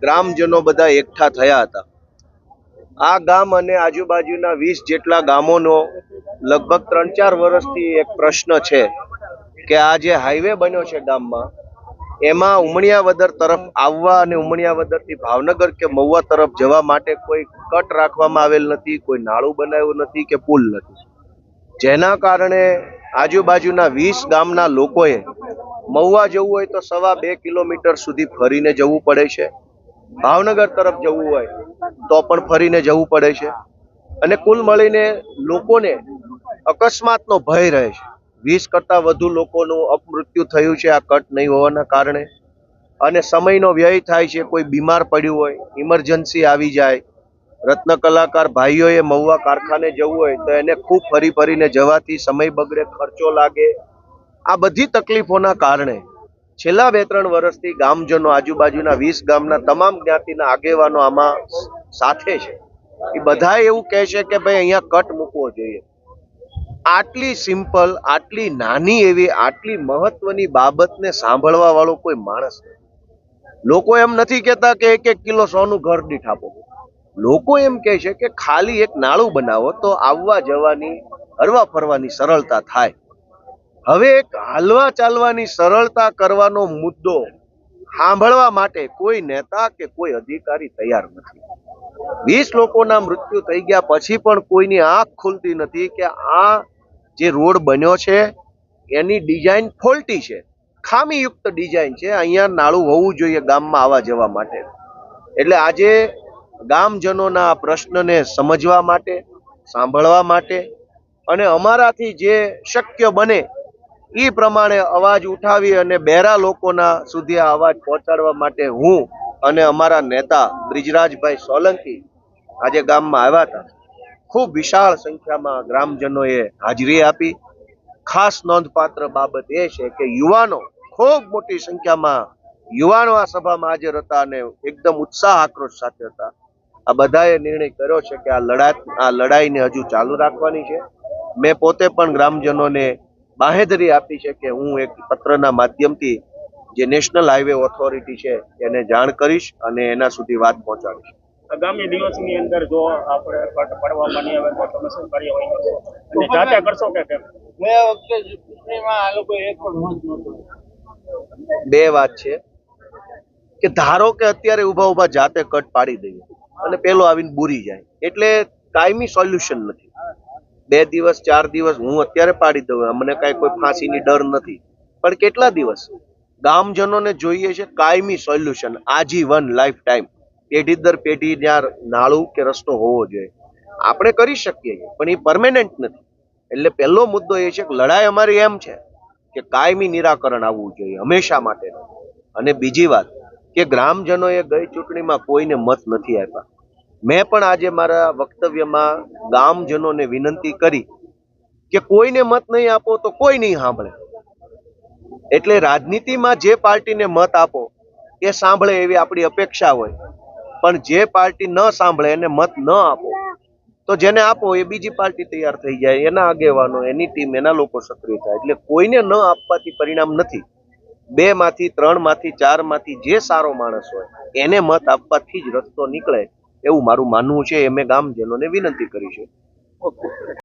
ગ્રામજનો બધા એકઠા થયા હતા। આ ગામ અને આજુબાજુના 20 જેટલા ગામોનો લગભગ 3-4 વર્ષથી એક પ્રશ્ન છે કે આ જે હાઈવે બન્યો છે ગામમાં, એમાં ઉમણિયાવદર તરફ આવવા અને ઉમણિયાવદરથી ભાવનગર કે મહુવા તરફ જવા માટે કોઈ કટ રાખવામાં આવેલ નથી, કોઈ નાળું બનાવ્યું નથી કે પુલ નથી, જેના કારણે આજુબાજુના 20 ગામના લોકોએ મહુવા જવું હોય તો 2.5 કિલોમીટર સુધી ફરીને જવું પડે છે, ભાવનગર તરફ જવું હોય તો પણ ફરીને જવું પડે છે અને કુલ મળીને લોકોને અકસ્માતનો ભય રહે છે। 20 કરતાં વધુ લોકોનું અપમૃત્યુ થયું છે આ કટ નહીં હોવાના કારણે, અને સમયનો વ્યય થાય છે। કોઈ બીમાર પડ્યું હોય, ઇમરજન્સી આવી જાય, રત્ન કલાકાર ભાઈઓએ મહુવા કારખાને જવું હોય તો એને ખૂબ ફરી ફરીને જવાથી સમય બગડે, ખર્ચો લાગે। આ બધી તકલીફોના કારણે છેલ્લા 2-3 વર્ષથી ગામજનો, આજુબાજુના 20 ગામના તમામ જ્ઞાતિના આગેવાનો આમાં સાથે છે। એ બધા એવું કહે છે કે ભાઈ અહીંયા કટ મૂકવો જોઈએ। આટલી સિમ્પલ, આટલી નાની એવી, આટલી મહત્વની બાબતને સાંભળવા વાળો કોઈ માણસ નથી। લોકો એમ નથી કહેતા કે 1-1 કિલો સોનું ઘર દીઠ આપો, લોકો એમ કહે છે કે ખાલી એક નાળું બનાવો તો આવવા જવાની, હરવા ફરવાની સરળતા થાય। હવે એક હાલવા ચાલવાની સરળતા કરવાનો મુદ્દો સાંભળવા માટે કોઈ નેતા કે કોઈ અધિકારી તૈયાર નથી। 20 લોકોના મૃત્યુ થઈ ગયા પછી પણ કોઈની આંખ ખુલતી નથી કે આ જે રોડ બન્યો છે એની ડિઝાઇન ફોલ્ટી છે, ખામીયુક્ત ડિઝાઇન છે। અહીંયા નાળું હોવું જોઈએ ગામમાં આવવા જવા માટે। એટલે આજે ગામજનોના આ પ્રશ્નને સમજવા માટે, સાંભળવા માટે અને અમારાથી જે શક્ય બને એ પ્રમાણે અવાજ ઉઠાવી અને બહેરા લોકોના સુધી આ અવાજ પહોંચાડવા માટે હું અને અમારા નેતા બ્રિજરાજભાઈ સોલંકી આજે ગામમાં આવ્યા હતા। ખૂબ વિશાળ સંખ્યામાં ગ્રામજનોએ હાજરી આપી। ખાસ નોંધપાત્ર બાબત એ છે કે યુવાનો, ખૂબ મોટી સંખ્યામાં યુવાનો આ સભામાં હાજર હતા અને એકદમ ઉત્સાહ, આક્રોશ સાથે હતા। આ બધાએ નિર્ણય કર્યો છે કે આ લડાઈને હજુ ચાલુ રાખવાની છે। મેં પોતે પણ ગ્રામજનોને બાહેધરી આપી છે કે હું એક પત્રના માધ્યમથી જે નેશનલ હાઈવે ઓથોરિટી છે એને જાણ કરીશ અને એના સુધી વાત પહોંચાડીશ। આગામી દિવસની અંદર જો આપણે કટ પડવામાં નહીં આવે તો તમે શું કાર્યવાહી કરશો અને જાતે કરશો કે કેમ? ગયા વખતે ચૂંટણીમાં આ લોકો એક પણ મત નહોતો। બે વાત છે કે ધારો કે અત્યારે ઊભા જાતે કટ પાડી દઈએ અને પેલો આવીને બુરી જાય, એટલે કાયમી સોલ્યુશન નથી। 2 દિવસ 4 દિવસ હું અત્યારે પાડી દઉં, મને કાંઈ કોઈ ફાંસીની ડર નથી, પણ કેટલા દિવસ? ગામજનોને જોઈએ છે કાયમી સોલ્યુશન, આજીવન, લાઈફ ટાઈમ, પેઢી દર પેઢી ત્યાં નાળું કે રસ્તો હોવો જોઈએ। આપણે કરી શકીએ પણ એ પરમેનન્ટ નથી। એટલે પહેલો મુદ્દો એ છે કે લડાઈ અમારી એમ છે કે કાયમી નિરાકરણ આવવું જોઈએ હંમેશા માટે। અને બીજી વાત કે ગ્રામજનોએ ગઈ ચૂંટણીમાં કોઈને મત નથી આપ્યા। મેં પણ આજે મારા વક્તવ્યમાં ગામજનોને વિનંતી કરી કે કોઈને મત નહીં આપો તો કોઈ નહીં સાંભળે। એટલે રાજનીતિમાં જે પાર્ટીને મત આપો એ સાંભળે એવી આપણી અપેક્ષા હોય, પણ જે પાર્ટી ન સાંભળે એને મત ન આપો તો જેને આપો એ બીજી પાર્ટી તૈયાર થઈ જાય, એના આગેવાનો, એની ટીમ, એના લોકો સક્રિય થાય। એટલે કોઈને ન આપવાથી પરિણામ નથી। 2 માંથી 3 માંથી 4 માંથી જે સારો માણસ હોય એને મત આપવાથી જ રસ્તો નીકળે એવું મારું માનવું છે। એ મેં ગામજનોને વિનંતી કરી છે।